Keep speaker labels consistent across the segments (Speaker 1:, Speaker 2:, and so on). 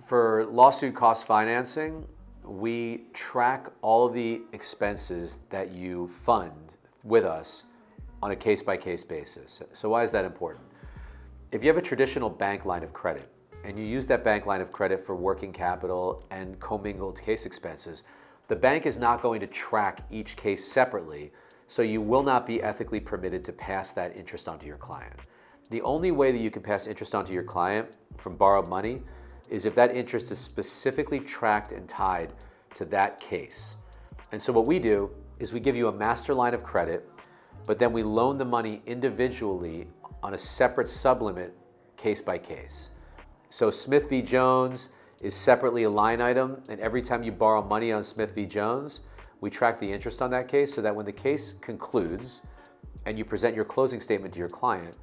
Speaker 1: For lawsuit cost financing, we track all of the expenses that you fund with us on a case-by-case basis. So why is that important? If you have a traditional bank line of credit and you use that bank line of credit for working capital and commingled case expenses, the bank is not going to track each case separately, so you will not be ethically permitted to pass that interest onto your client. The only way that you can pass interest onto your client from borrowed money is if that interest is specifically tracked and tied to that case. And so what we do is we give you a master line of credit, but then we loan the money individually on a separate sublimit case by case. So Smith v. Jones is separately a line item, and every time you borrow money on Smith v. Jones, we track the interest on that case so that when the case concludes and you present your closing statement to your client,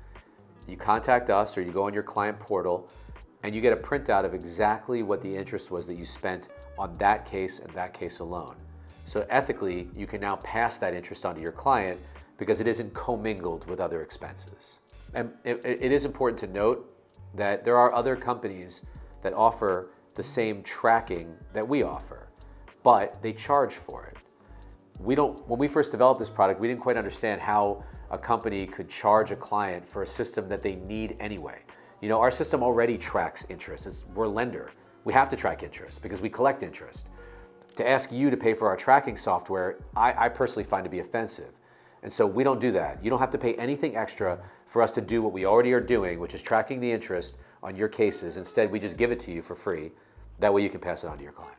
Speaker 1: you contact us or you go on your client portal and you get a printout of exactly what the interest was that you spent on that case and that case alone. So ethically, you can now pass that interest on to your client because it isn't commingled with other expenses. And it is important to note that there are other companies that offer the same tracking that we offer, but they charge for it. When we first developed this product, we didn't quite understand how a company could charge a client for a system that they need anyway. You know, our system already tracks interest. We're a lender. We have to track interest because we collect interest. To ask you to pay for our tracking software, I personally find to be offensive. And so we don't do that. You don't have to pay anything extra for us to do what we already are doing, which is tracking the interest on your cases. Instead, we just give it to you for free. That way you can pass it on to your client.